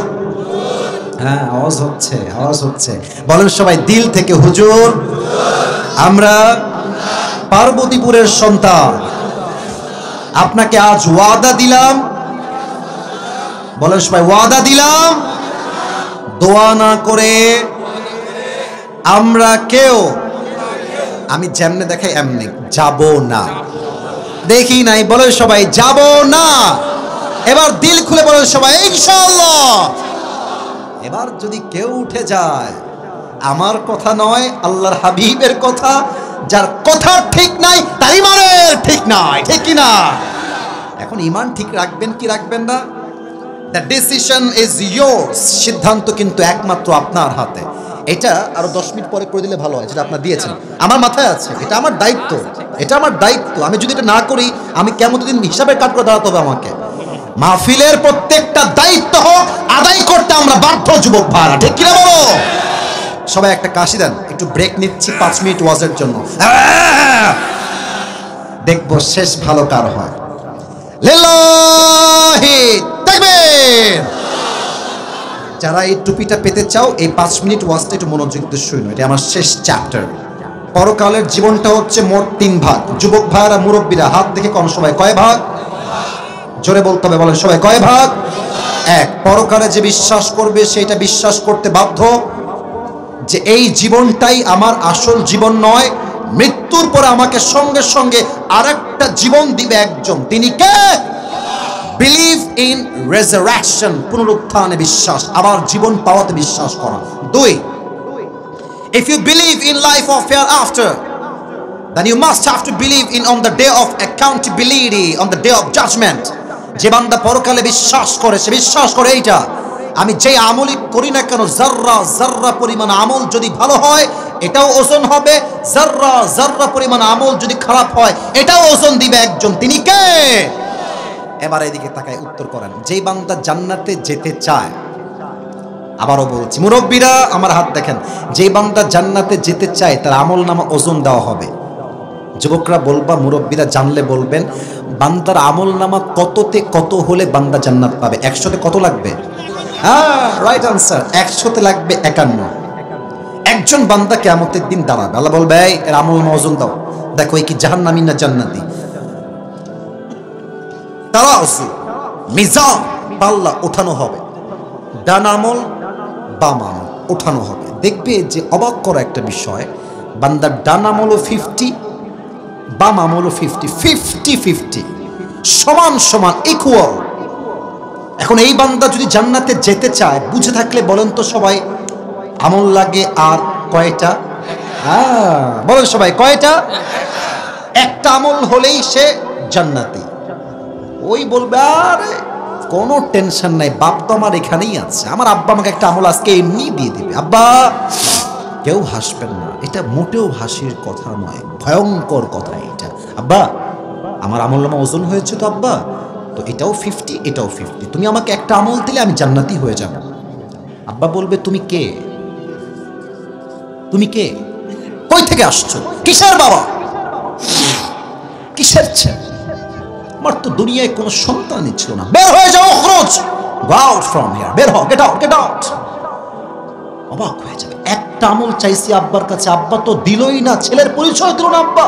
হ্যাঁ, আওয়াজ হচ্ছে, আওয়াজ হচ্ছে। বলেন সবাই দিল থেকে হুজুর। আমরা পার্বতীপুরের সন্তান, আপনাকে আজ ওয়াদা দিলাম। বলেন সবাই, ওয়াদা দিলাম দোয়া না করে আমরা কেউ, আমি যেমনে দেখাই এমনি যাব না। দেখি নাই, বলেন সবাই যাব না। এবার দিল খুলে বলেন সবাই ইনশাআল্লাহ। এবার যদি কেউ উঠে যায়, আমার কথা নয়, আল্লাহর হাবিবের কথা, যার কথা ঠিক নাই তার ইমানের ঠিক নাই, ঠিক কি না? এখন ইমান ঠিক রাখবেন কি রাখবেন না, দ্য ডিসিশন ইজ ইয়োর্স। সিদ্ধান্ত কিন্তু একমাত্র আপনার হাতে। এটা আরো 10 মিনিট পরে করে দিলে ভালো হয়, যেটা আপনার দিয়েছেন। আমার মাথায় আছে, এটা আমার দায়িত্ব, এটা আমার দায়িত্ব। আমি যদি এটা না করি, আমি কেমন দিন হিসাবের কাঠ করে দাঁড়াতে হবে আমাকে। মাহফিলের প্রত্যেকটা দায়িত্ব হোক আদায় করতে আমরা বাধ্য, যুবক ভাড়া, ঠিক কিনা বলো? সবাই একটা কাশি দেন, একটু ব্রেক নিচ্ছি 5 মিনিট ওয়াজের জন্য। দেখবো শেষ ভালো কার হয়। লিল্লাহি তাকবীর। যারা এই টুপিটা পেতে চাও, এই 5 মিনিট ওয়াজটা একটু মনোযোগ দিয়ে শুনো। এটা আমার শেষ চ্যাপ্টার। পরকালের জীবনটা হচ্ছে মোট 3 ভাগ। যুবক ভাইরা, মুরব্বীরা হাত দেখে কোন সবাই কয় ভাগ? জোরে বলতে হবে, বলেন সবাই কয় ভাগ? 1। পরকালে যে বিশ্বাস করবে সেটা বিশ্বাস করতে বাধ্য যে এই জীবনটাই আমার আসল জীবন নয়, মৃত্যুর পরে আমাকে সঙ্গে সঙ্গে আরেকটা জীবন দিবে একজন। তিনি কে? বিলিভ ইন রেজারেকশন, পুনরুত্থানে বিশ্বাস, আবার জীবন পাওয়াতে বিশ্বাস করা। 2, if you believe in life of hereafter, then you must have to believe in on the day of accountability, on the day of judgment. যে বান্দা পরকালে বিশ্বাস করে, সে বিশ্বাস করে এইটা, আমি যে আমলই করি না কেন, যাররা যাররা পরিমাণ আমল যদি ভালো হয় এটাও ওজন হবে, যাররা যাররা পরিমাণ আমল যদি খারাপ হয় এটাও ওজন দিবে একজন। তিনি কে? এবার এদিকে তাকায় উত্তর করেন। যেই বান্দা জান্নাতে যেতে চায়, আবারও বলছি মুরব্বীরা আমার হাত দেখেন, যেই বান্দা জান্নাতে যেতে চায় তার আমল নামা ওজন দেওয়া হবে। যুবকরা বলবা, মুরব্বীরা জানলে বলবেন, বান্দার আমল নামা কততে কত হলে বান্দা জান্নাত পাবে? 100তে কত লাগবে? হ্যাঁ, রাইট আনসার, 100তে লাগবে 51। একজন বান্দা কিয়ামতের দিন দাঁড়াবে, আল্লাহ বলবে, এই এর আমল নামা ওজন দাও, দেখো এই কি জাহান্নামী না জান্নাতি। তারাজু মিজান, পাল্লা ওঠানো হবে, ডান আমল বাম আমল ওঠানো হবে। দেখবে যে অবাক করা একটা বিষয়, বান্দার ডান আমলও 50, বাম আমলও 50, 50-50, সমান সমান, ইকুয়াল। এখন এই বান্দা যদি জান্নাতে যেতে চায়, বুঝে থাকলে বলেন তো সবাই, আমল লাগে আর কয়টা? হ্যাঁ, বলেন সবাই কয়টা? একটা আমল হলেই সে জান্নাতি। ওই বলবে, আরে কোনো টেনশন নাই, বাপ তো আমার এখানেই আছে, আমার আব্বা আমাকে একটা আমল আজকে এমনি দিয়ে দিবে। আব্বা, কেউ হাসবেন না, এটা মোটেও হাসির কথা নয়, ভয়ঙ্কর কথা এটা। আব্বা, আমার আমল নামা ওজন হয়েছে তো আব্বা, তো এটাও 50 এটাও 50, তুমি আমাকে একটা আমল দিলে আমি জান্নাতি হয়ে যাব। আব্বা বলবে তুমি কে, তুমি কে, কই থেকে আসছো, কিসের বাবা, কিসের ছেলে, আমার তো দুনিয়ায় কোনো সন্তানই ছিল না, বের হয়ে যাও, খরচ, গো আউট ফ্রম হিয়ার, বের হও, গেট আউট, গেট আউট। অবাক হয়ে যাবে, একটা আমল চাইছি আব্বার কাছে, আব্বা তো দিলই না, ছেলের পরিচয় দিল না আব্বা।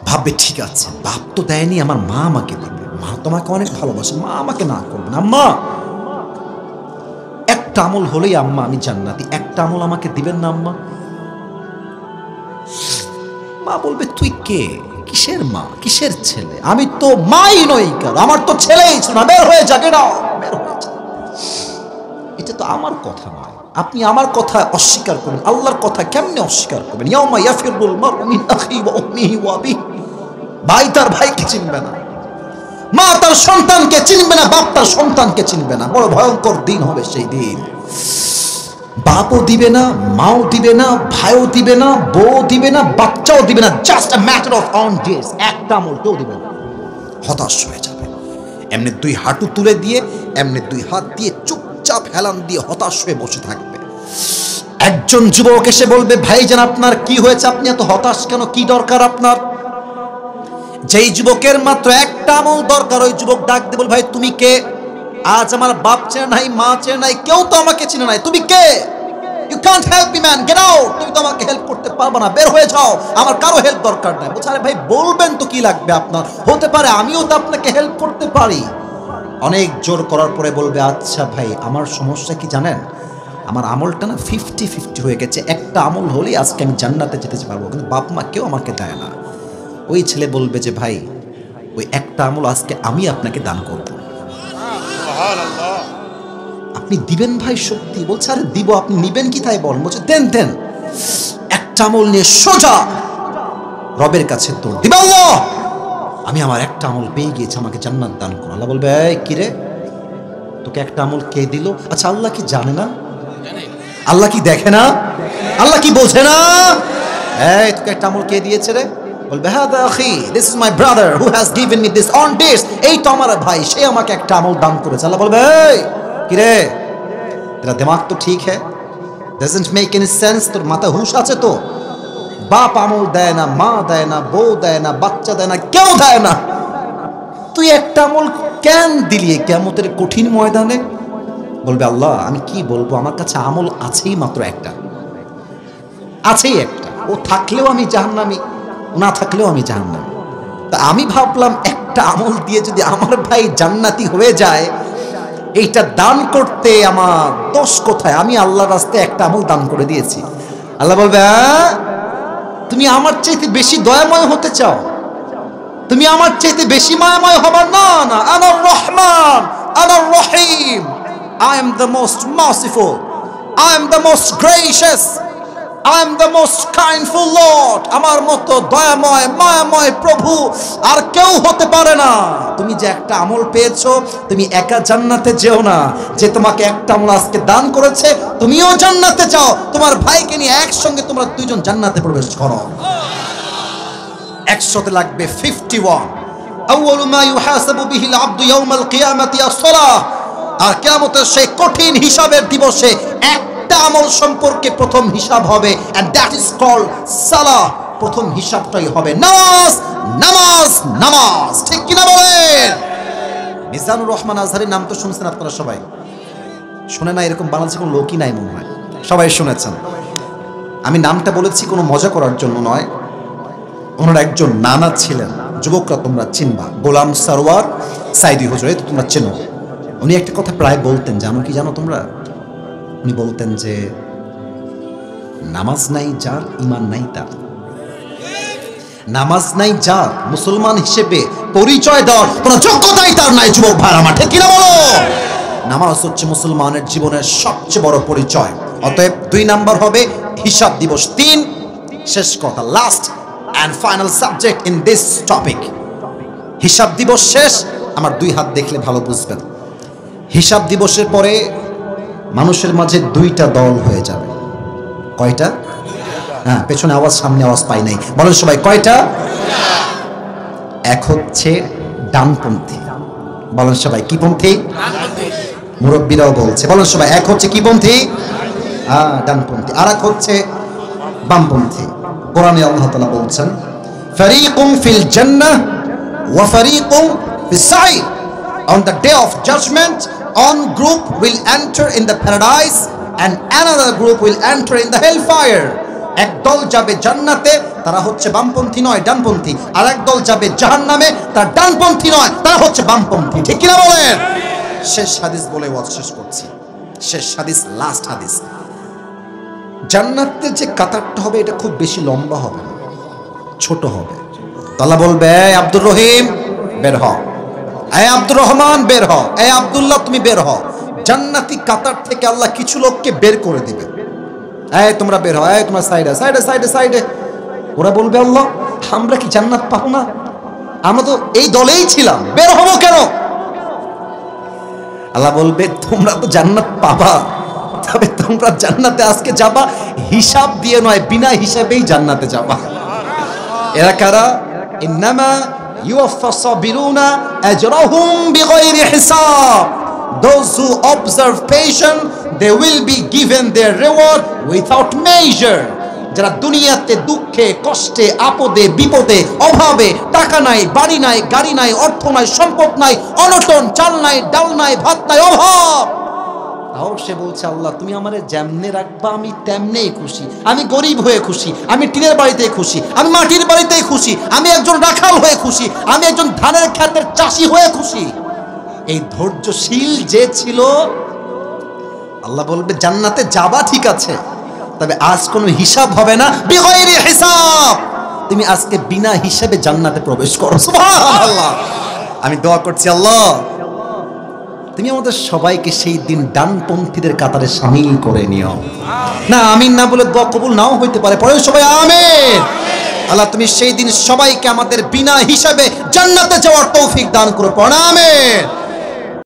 ভাববে ঠিক আছে, বাপ তো দেয়নি, আমার মা আমাকে দিবে, মা তোমাকে অনেক ভালোবাসে, মা আমাকে না করবে না, আম্মা একটা আমল হলেই আম্মা আমি জান্নাতি, একটা আমল আমাকে দিবেন না আম্মা? মা বলবে তুই কে, কিসের মা, কিসের ছেলে, আমি তো মাই নই, আমার তো ছেলেই ছিল না, বের হয়ে যাবে না, বের হয়ে যা। এটা তো আমার কথা নয়, আপনি আমার কথা অস্বীকার করবেন, আল্লাহর কথা কেমনে অস্বীকার করবেন? ইয়াউমা ইয়াফিরুল মারউ মিন আখিহি ওয়া উম্মিহি ওয়া আবিহি, ভাই তার ভাইকে চিনবে না, মা তার সন্তানকে চিনবে না, বাপ তার সন্তানকে চিনবে না। বড় ভয়ঙ্কর দিন হবে সেই দিন। বাপও দিবে না, মাও দিবে না, ভাইও দিবে না, বউ দিবে না, বাচ্চাও দিবে না, just a matter of on days, একটা আমল কেউ দিবে না। হতাশ হয়ে যাবে, এমনি দুই হাঁটু তুলে দিয়ে, এমনি দুই হাত দিয়ে চুপচাপ হেলান দিয়ে হতাশ হয়ে বসে থাকবে। একজন যুবক এসে বলবে, ভাইজান আপনার কি হয়েছে, আপনি এত হতাশ কেন, কি দরকার আপনার? যেই যুবকের মাত্র একটা আমল দরকার, ওই যুবক ডাক দিয়ে বল, ভাই তুমি কে? আজ আমার বাপ চেনে নাই, মা চেনে নাই, কেউ তো আমাকে চিনে নাই, তুমি কে? You can't help me man, get out, তুমি তো আমাকে হেল্প করতে পারবে না, বের হয়ে যাও, আমার কারো হেল্প দরকার নাই। বলছে আরে ভাই বলবেন তো কি লাগবে আপনার, হতে পারে আমিও তো আপনাকে হেল্প করতে পারি। অনেক জোর করার পরে বলবে, আচ্ছা ভাই আমার সমস্যা কি জানেন, আমার আমলটা না 50-50 হয়ে গেছে, একটা আমল হলেই আজকে আমি জান্নাতে যেতে পারবো, কিন্তু বাপ মা কেউ আমাকে দেয় না। ওই ছেলে বলবে যে ভাই ওই একটা আমল আজকে আমি আপনাকে দান করব। আপনি দিবেন ভাই সত্যি? বলছে আরে দিব, আপনি নিবেন কি তাই বলেন। বলছে দেন দেন। একটা আমল নিয়ে সোজা রবের কাছে দৌড় দিবে, আল্লাহ আমি আমার একটা আমল পেয়ে গিয়েছি, আমাকে জান্নাত দান করো। আল্লাহ বলবে এই কিরে তোকে একটা আমল কে দিল? আচ্ছা আল্লাহ কি জানে না? আল্লাহ কি দেখে না? আল্লাহ কি বোঝে না? এই তোকে একটা আমল কে দিয়েছে রে? বলবে হাদা আখি, this is my brother who has given me this on this, এই তো আমার ভাই, সে আমাকে একটা আমল দান করেছে। আল্লাহ বলবে এই কিরে তেরা দিমাগ তো ঠিক है, doesn't make any sense, তোর মাথা হুঁশ আছে তো? বাপ আমল দেয় না, মা দেয় না, বউ দেয় না, বাচ্চা দেয় না, কেউ দেয় না, তুই একটা আমল কেন দিলি কিয়ামতের কঠিন ময়দানে? বলবে আল্লাহ আমি কি বলবো, আমার কাছে আমল আছেই মাত্র একটা, আছেই একটা, ও থাকলেও আমি জাহান্নামী, না থাকলেও আমি জাহান্নামী। তা আমি ভাবলাম একটা আমল দিয়ে যদি আমার ভাই জান্নাতি হয়ে যায়, এইটা দান করতে আমার দোষ কোথায়? আমি আল্লাহর রাস্তায় একটা আমল দান করে দিয়েছি। আল্লাহ বলবে তুমি আমার চাইতে বেশি দয়াময় হতে চাও, তুমি আমার চাইতে বেশি মায়াময় হবার? না না, আনার রহমান আনার রহিম, I am the most merciful, I am the most gracious, I am the most kindful Lord, আমার মতো দয়াময় মায়াময় প্রভু আর কেউ হতে পারে না। তুমি যে একটা আমল পেয়েছো, তুমি একা জান্নাতে যেও না, যে তোমাকে একটা আমল আজকে দান করেছে তুমিও জান্নাতে যাও, তোমার ভাইকে নিয়ে একসঙ্গে তোমরা দুইজন জান্নাতে প্রবেশ করো। একসাথে লাগবে 51। আউয়ালু মা ইউহাসাবু বিহিল আবদু ইয়াউমাল কিয়ামাতি আস-সালাহ, আর কিয়ামতের সেই কঠিন হিসাবের দিবসে একটা আমল সম্পর্কে প্রথম হিসাব হবে, and that is called সালাহ। প্রথম হিসাবটাই হবে নামাজ নামাজ নামাজ, ঠিক কিনা বলেন? মিজানুর রহমান আজহারির নাম তো শুনছেন আপনারা সবাই, শুনে না এরকম বাংলাদেশে কোনো লোকই নাই মনে হয়, সবাই শুনেছেন। আমি নামটা বলেছি কোনো মজা করার জন্য নয়, ওনার একজন নানা ছিলেন, যুবকরা তোমরা চিনবা, গোলাম সরওয়ার সাইদি হুজুর, এই তো তোমরা চেনো। উনি একটা কথা প্রায় বলতেন, জানো কি জানো তোমরা? উনি বলতেন যে নামাজ নাই যার ঈমান নাই তার, নামাজ নাই যার মুসলমান হিসেবে পরিচয় দেওয়ার কোনো যোগ্যতাই তার নাই। যুবক ভাই আমার, ঠিক কিনা বলো? নামাজ হচ্ছে মুসলমানের জীবনের সবচেয়ে বড় পরিচয়। অতএব 2 নাম্বার হবে হিসাব দিবস। 3 শেষ কথা, last and final subject in this topic, হিসাব দিবস শেষ। আমার 2 হাত দেখলে ভালো বুঝবেন। হিসাব দিবসের পরে মানুষের মাঝে 2টা দল হয়ে যাবে। কয়টা? হ্যাঁ, পেছনে আওয়াজ, সামনে আওয়াজ পাই নাই, বলেন সবাই কয়টা? এক হচ্ছে ডানপন্থী, বলেন সবাই কি পন্থী? মুরব্বীরাও বলছে, বলেন সবাই। এক হচ্ছে কি পন্থী? ডানপন্থী। আর এক হচ্ছে বামপন্থী। কোরআনে আল্লাহ তাআলা বলছেন, ফারিকুম ফিল জান্নাহ ওয়া ফারিকুম ফিস সাইর। On the day of judgment, one group will enter in the paradise and another group will enter in the hellfire. এক দল যাবে জান্নাতে, তারা হচ্ছে বামপন্থী নয় ডানপন্থী। আর এক দল যাবে জাহান্নামে, তারা ডানপন্থী নয়, তারা হচ্ছে বামপন্থী। ঠিক কিনা বলেন? শেষ হাদিস বলে ওয়াজ শেষ করছি। শেষ হাদিস, লাস্ট হাদিস। জান্নাতের যে কাতারটা হবে এটা খুব বেশি লম্বা হবে না, ছোট হবে। আল্লাহ বলবে, এই আব্দুর রহিম বের হ, এই আব্দুর রহমান বের হ, এই আব্দুল্লাহ তুমি বের হ। জান্নাতি কাতার থেকে আল্লাহ কিছু লোককে বের করে দিবে, এই তোমরা বের হও, এই তোমরা সাইডে সাইডে সাইডে সাইডে। ওরা বলবে, আল্লাহ আমরা কি জান্নাত পাবো না? আমরা তো এই দলেই ছিলাম, বের হবো কেন? আল্লাহ বলবে, তোমরা তো জান্নাত পাবা, তবে তোমরা জান্নাতে আজকে যাবা হিসাব দিয়ে নয়, বিনা হিসাবেই জান্নাতে যাবা। এরা কারা? ইন্নামা ইউওয়াফফাস সাবিরুনা আজরাহুম বিগাইরি হিসাব। Those who observe patience, they will be given their reward without measure. যারা দুনিয়াতে দুঃখে কষ্টে আপদে বিপদে অভাবে, টাকা নাই বাড়ি নাই গাড়ি নাই অর্থ নাই সম্পদ নাই অনটন, চাল নাই ডাল নাই ভাত নাই অভাব, তাও সে বলছে, আল্লাহ তুমি আমারে যেমনে রাখবা আমি তেমনেই খুশি। আমি গরিব হয়ে খুশি, আমি টিনের বাড়িতে খুশি, আমি মাটির বাড়িতে খুশি, আমি একজন রাখাল হয়ে খুশি, আমি একজন ধানের ক্ষেতের চাষি হয়ে খুশি। এই ধৈর্যশীল যে ছিল, আল্লাহ বলবে জান্নাতে যাবা ঠিক আছে, তবে আজ কোনো হিসাব হবে না, বিগাইরি হিসাব। তুমি আজকে বিনা হিসাবে জান্নাতে প্রবেশ করো। সুবহানাল্লাহ। আমি দোয়া করছি, আল্লাহ তুমি আমাদের সবাইকে সেই দিন ডানপন্থীদের কাতারে শামিল করে নিও। না আমিন না বলে দোয়া কবুল নাও হইতে পারে, পরে সবাই আমিন। আল্লাহ তুমি সেই দিন সবাইকে আমাদের বিনা হিসাবে জান্নাতে যাওয়ার তৌফিক দান করো, পড়া আমিন।